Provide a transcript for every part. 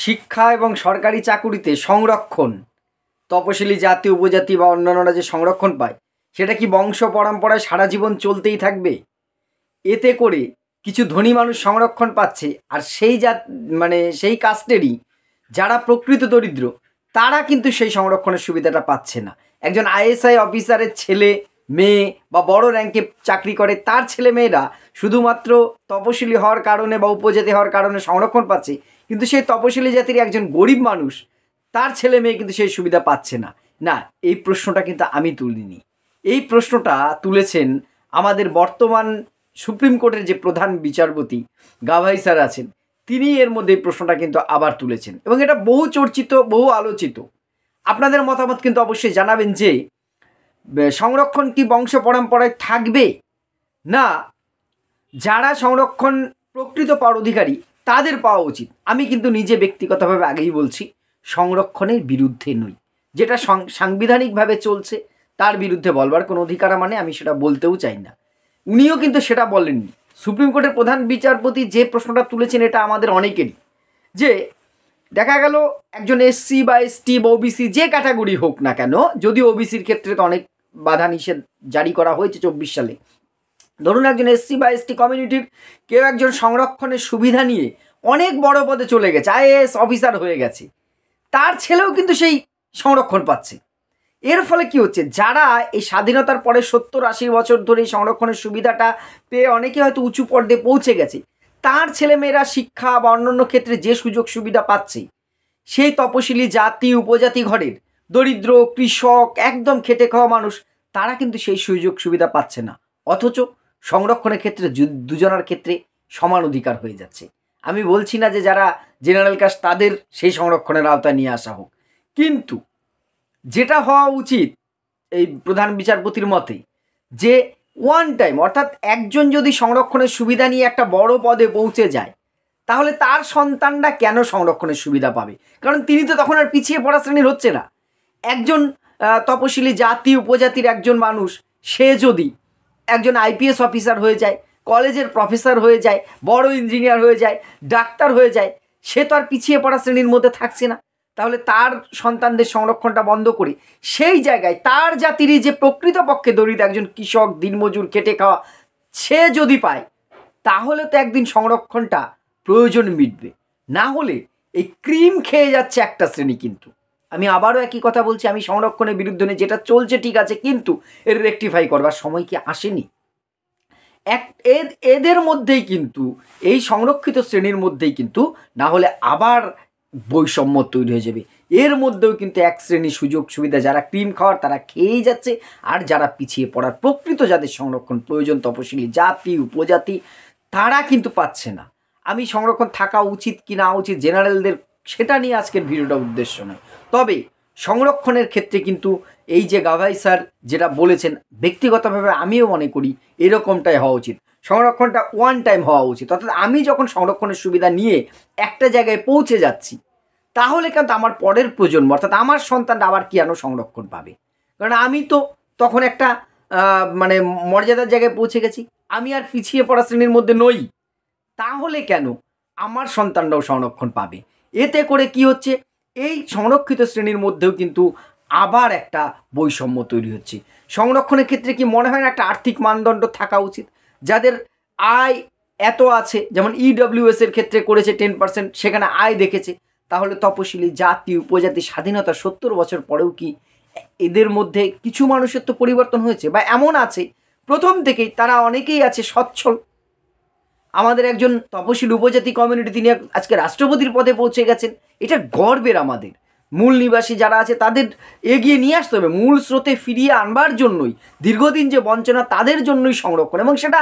শিক্ষা এবং সরকারি চাকুরিতে সংরক্ষণ, তপশিলি জাতি উপজাতি বা অন্যান্যরা যে সংরক্ষণ পায় সেটা কি বংশ পরম্পরায় সারা জীবন চলতেই থাকবে? এতে করে কিছু ধনী মানুষ সংরক্ষণ পাচ্ছে, আর সেই কাস্টেরই যারা প্রকৃত দরিদ্র তারা কিন্তু সেই সংরক্ষণের সুবিধাটা পাচ্ছে না। একজন আইএসআই অফিসারের ছেলে মেয়ে বা বড় র্যাঙ্কে চাকরি করে তার ছেলে মেয়েরা শুধুমাত্র তপশিলি হওয়ার কারণে বা উপজাতি হওয়ার কারণে সংরক্ষণ পাচ্ছে, কিন্তু সেই তপশিলি জাতির একজন গরিব মানুষ তার ছেলে মেয়ে কিন্তু সেই সুবিধা পাচ্ছে না। না, এই প্রশ্নটা কিন্তু আমি তুলিনি, এই প্রশ্নটা তুলেছেন আমাদের বর্তমান সুপ্রিম কোর্টের যে প্রধান বিচারপতি গাভাই স্যার আছেন, তিনি এর মধ্যে এই প্রশ্নটা কিন্তু আবার তুলেছেন এবং এটা বহু চর্চিত, বহু আলোচিত। আপনাদের মতামত কিন্তু অবশ্যই জানাবেন যে সংরক্ষণ কি বংশ পরম্পরায় থাকবে, না যারা সংরক্ষণ প্রকৃত পাওয়ার অধিকারী তাদের পাওয়া উচিত। আমি কিন্তু নিজে ব্যক্তিগতভাবে আগেই বলছি সংরক্ষণের বিরুদ্ধে নই, যেটা সাংবিধানিকভাবে চলছে তার বিরুদ্ধে বলবার কোনো অধিকার মানে আমি সেটা বলতেও চাই না। উনিও কিন্তু সেটা বলেননি। সুপ্রিম কোর্টের প্রধান বিচারপতি যে প্রশ্নটা তুলেছেন এটা আমাদের অনেকেরই, যে দেখা গেল একজন এসসি বা এসটি বা ওবিসি যে ক্যাটাগরি হোক না কেন, যদিও ওবিসির ক্ষেত্রে তো অনেক বাধা নিষেধ জারি করা হয়েছে 24 সালে, ধরুন একজন এসসি বা এসটি কমিউনিটির কেউ একজন সংরক্ষণের সুবিধা নিয়ে অনেক বড় পদে চলে গেছে, আইএএস অফিসার হয়ে গেছে, তার ছেলেও কিন্তু সেই সংরক্ষণ পাচ্ছে। এর ফলে কি হচ্ছে, যারা এই স্বাধীনতার পরে 70-80 বছর ধরে এই সংরক্ষণের সুবিধাটা পেয়ে অনেকে হয়তো উঁচু পর্যায়ে পৌঁছে গেছে, তার ছেলেমেয়েরা শিক্ষা বা অন্যান্য ক্ষেত্রে যে সুযোগ সুবিধা পাচ্ছে, সেই তপশিলি জাতি উপজাতি ঘরের দরিদ্র কৃষক একদম খেটে খাওয়া মানুষ তারা কিন্তু সেই সুযোগ সুবিধা পাচ্ছে না। অথচ সংরক্ষণের ক্ষেত্রে দুজনের ক্ষেত্রে সমান অধিকার হয়ে যাচ্ছে। আমি বলছি না যে যারা জেনারেল কাস্ট তাদের সেই সংরক্ষণের আওতায় নিয়ে আসা হোক, কিন্তু যেটা হওয়া উচিত এই প্রধান বিচারপতির মতে, যে ওয়ান টাইম অর্থাৎ একজন যদি সংরক্ষণের সুবিধা নিয়ে একটা বড় পদে পৌঁছে যায় তাহলে তার সন্তানরা কেন সংরক্ষণের সুবিধা পাবে? কারণ তিনি তো তখন আর পিছিয়ে পড়া শ্রেণীর হচ্ছে না। একজন তপশিলি জাতি উপজাতির একজন মানুষ সে যদি একজন আইপিএস অফিসার হয়ে যায়, কলেজের প্রফেসর হয়ে যায়, বড় ইঞ্জিনিয়ার হয়ে যায়, ডাক্তার হয়ে যায়, সে তো আর পিছিয়ে পড়া শ্রেণীর মধ্যে থাকছে না। তাহলে তার সন্তানদের সংরক্ষণটা বন্ধ করে সেই জায়গায় তার জাতিরই যে প্রকৃতপক্ষে দরিদ্র একজন কৃষক দিনমজুর খেটে খাওয়া সে যদি পায় তাহলে তো একদিন সংরক্ষণটা প্রয়োজন মিটবে। না হলে এই ক্রিম খেয়ে যাচ্ছে একটা শ্রেণী। কিন্তু আমি আবারও একই কথা বলছি, আমি সংরক্ষণের বিরুদ্ধে নেই, যেটা চলছে ঠিক আছে, কিন্তু এর রেকটিফাই করবার সময় কি আসেনি? এদের মধ্যেই কিন্তু এই সংরক্ষিত শ্রেণীর মধ্যেই কিন্তু না হলে আবার বৈষম্য তৈরি হয়ে যাবে। এর মধ্যেও কিন্তু এক শ্রেণী সুযোগ সুবিধা যারা ক্রিম খাওয়ার তারা খেয়েই যাচ্ছে, আর যারা পিছিয়ে পড়ার প্রকৃত যাদের সংরক্ষণ প্রয়োজন তপশিলি জাতি উপজাতি তারা কিন্তু পাচ্ছে না। আমি সংরক্ষণ থাকা উচিত কি না উচিত জেনারেলদের সেটা নিয়ে আজকের ভিডিওটা উদ্দেশ্য নয়, তবে সংরক্ষণের ক্ষেত্রে কিন্তু এই যে গাভাই স্যার যেটা বলেছেন ব্যক্তিগতভাবে আমিও মনে করি এরকমটাই হওয়া উচিত। সংরক্ষণটা ওয়ান টাইম হওয়া উচিত, অর্থাৎ আমি যখন সংরক্ষণের সুবিধা নিয়ে একটা জায়গায় পৌঁছে যাচ্ছি তাহলে কিন্তু আমার পরের প্রজন্ম অর্থাৎ আমার সন্তানরা আবার কেন সংরক্ষণ পাবে? কারণ আমি তো তখন একটা মর্যাদার জায়গায় পৌঁছে গেছি, আমি আর পিছিয়ে পড়া শ্রেণীর মধ্যে নই, তাহলে কেন আমার সন্তানরাও সংরক্ষণ পাবে? এতে করে কি হচ্ছে, এই সংরক্ষিত শ্রেণীর মধ্যেও কিন্তু আবার একটা বৈষম্য তৈরি হচ্ছে। সংরক্ষণের ক্ষেত্রে কি মনে হয় না একটা আর্থিক মানদণ্ড থাকা উচিত? যাদের আয় এত আছে, যেমন ইডব্লিউএস এর ক্ষেত্রে করেছে 10%, সেখানে আয় দেখেছে, তাহলে তপশিলি জাতি উপজাতি স্বাধীনতা 70 বছর পরেও কি এদের মধ্যে কিছু মানুষের তো পরিবর্তন হয়েছে, বা এমন আছে প্রথম থেকেই তারা অনেকেই আছে সচ্ছল। আমাদের একজন তপশিলি উপজাতি কমিউনিটি তিনি আজকে রাষ্ট্রপতির পদে পৌঁছে গেছেন, এটা গর্বের। আমাদের মূল নিবাসী যারা আছে তাদের এগিয়ে নিয়ে আসতে হবে, মূল স্রোতে ফিরিয়ে আনবার জন্যই, দীর্ঘদিন যে বঞ্চনা তাদের জন্যই সংরক্ষণ, এবং সেটা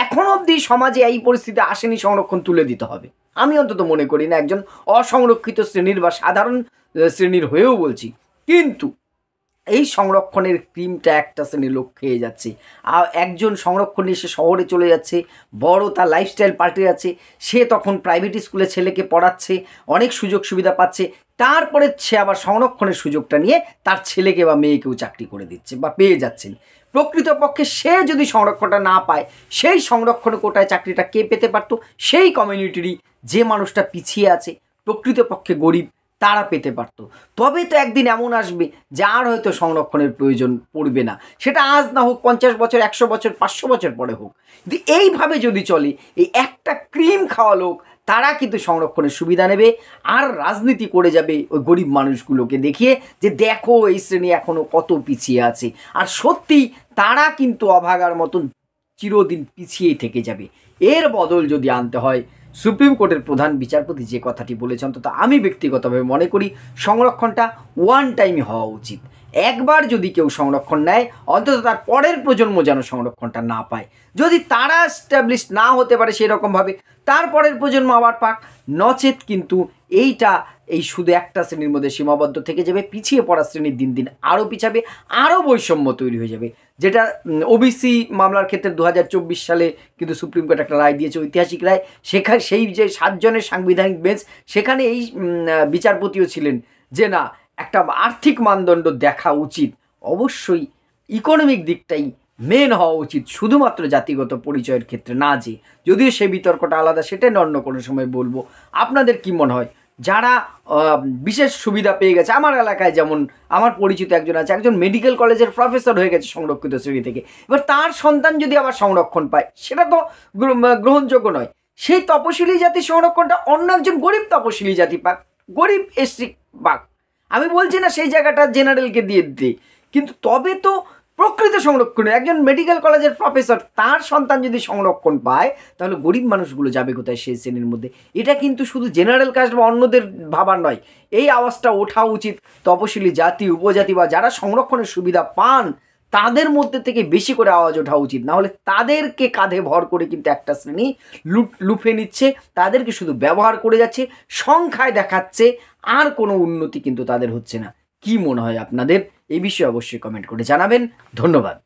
এখন অবধি সমাজে এই পরিস্থিতি আসেনি, সংরক্ষণ তুলে দিতে হবে। আমি অন্তত মনে করি না, একজন অসংরক্ষিত শ্রেণীর বা সাধারণ শ্রেণীর হয়েও বলছি, কিন্তু এই সংরক্ষণের ক্রিমটা একটা শ্রেণীর লোক খেয়ে যাচ্ছে। আর একজন সংরক্ষণ এসে শহরে চলে যাচ্ছে, বড় তার লাইফস্টাইল পাল্টে যাচ্ছে, সে তখন প্রাইভেট স্কুলে ছেলেকে পড়াচ্ছে, অনেক সুযোগ সুবিধা পাচ্ছে, তারপরে সে আবার সংরক্ষণের সুযোগটা নিয়ে তার ছেলেকে বা মেয়েকেও চাকরি করে দিচ্ছে বা পেয়ে যাচ্ছেন। প্রকৃতপক্ষে সে যদি সংরক্ষণটা না পায়, সেই সংরক্ষণ কোটায় চাকরিটা কে পেতে পারত? সেই কমিউনিটিরই যে মানুষটা পিছিয়ে আছে, প্রকৃতপক্ষে গরিব তারা পেতে পারতো। তবে তো একদিন এমন আসবে যার হয়তো সংরক্ষণের প্রয়োজন পড়বে না, সেটা আজ না হোক 50 বছর, 100 বছর, 500 বছর পরে হোক। কিন্তু এইভাবে যদি চলে, এই একটা ক্রিম খাওয়া লোক তারা কিন্তু সংরক্ষণের সুবিধা নেবে আর রাজনীতি করে যাবে ওই গরিব মানুষগুলোকে দেখিয়ে যে দেখো এই শ্রেণী এখনও কত পিছিয়ে আছে। আর সত্যি তারা কিন্তু অভাগার মতন চিরদিন পিছিয়েই থেকে যাবে। এর বদল যদি আনতে হয়, সুপ্রিম কোর্টের প্রধান বিচারপতি যে কথাটি বলেছেন, অন্তত আমি ব্যক্তিগতভাবে মনে করি সংরক্ষণটা ওয়ান টাইমই হওয়া উচিত। একবার যদি কেউ সংরক্ষণ নেয়, অন্তত তার পরের প্রজন্ম যেন সংরক্ষণটা না পায়। যদি তারা এস্টাবলিশ না হতে পারে সেরকমভাবে, তারপরের প্রজন্ম আবার পাক। নচেত কিন্তু এই শুধু একটা শ্রেণীর মধ্যে সীমাবদ্ধ থেকে যাবে, পিছিয়ে পড়া শ্রেণীর দিন দিন আরও পিছাবে, আরও বৈষম্য তৈরি হয়ে যাবে। যেটা ওবিসি মামলার ক্ষেত্রে 2024 সালে কিন্তু সুপ্রিম কোর্ট একটা রায় দিয়েছে, ঐতিহাসিক রায়। সেখানে সেই যে 7 জনের সাংবিধানিক বেঞ্চ, সেখানে এই বিচারপতিও ছিলেন যে না, একটা আর্থিক মানদণ্ড দেখা উচিত, অবশ্যই ইকোনমিক দিকটাই মেন হওয়া উচিত, শুধুমাত্র জাতিগত পরিচয়ের ক্ষেত্রে না। যে যদিও সে বিতর্কটা আলাদা, সেটা অন্য কোনো সময় বলবো। আপনাদের কি মনে হয় যারা বিশেষ সুবিধা পেয়ে গেছে? আমার এলাকায় যেমন আমার পরিচিত একজন আছে, একজন মেডিকেল কলেজের প্রফেসর হয়ে গেছে সংরক্ষিত শ্রেণী থেকে। এবার তার সন্তান যদি আবার সংরক্ষণ পায়, সেটা তো গ্রহণযোগ্য নয়। সেই তপশিলি জাতি সংরক্ষণটা অন্য একজন গরিব তপশিলি জাতি পাক, গরিব এসসি পাক। আমি বলছি না সেই জায়গাটা জেনারেলকে দিয়ে দিতে, কিন্তু তবে তো প্রকৃত সংরক্ষণে একজন মেডিকেল কলেজের প্রফেসর তার সন্তান যদি সংরক্ষণ পায়, তাহলে গরিব মানুষগুলো যাবে কোথায় সেই শ্রেণীর মধ্যে? এটা কিন্তু শুধু জেনারেল কাস্ট বা অন্যদের ভাবার নয়, এই আওয়াজটা ওঠা উচিত তপশিলি জাতি, উপজাতি বা যারা সংরক্ষণের সুবিধা পান তাদের মধ্যে থেকে বেশি করে আওয়াজ ওঠা উচিত। না হলে তাদেরকে কাঁধে ভর করে কিন্তু একটা শ্রেণী লুফে নিচ্ছে, তাদেরকে শুধু ব্যবহার করে যাচ্ছে, সংখ্যায় দেখাচ্ছে, আর কোনো উন্নতি কিন্তু তাদের হচ্ছে না। কি মনে হয় আপনাদের? এই বিষয়ে অবশ্যই কমেন্ট করে জানাবেন। ধন্যবাদ।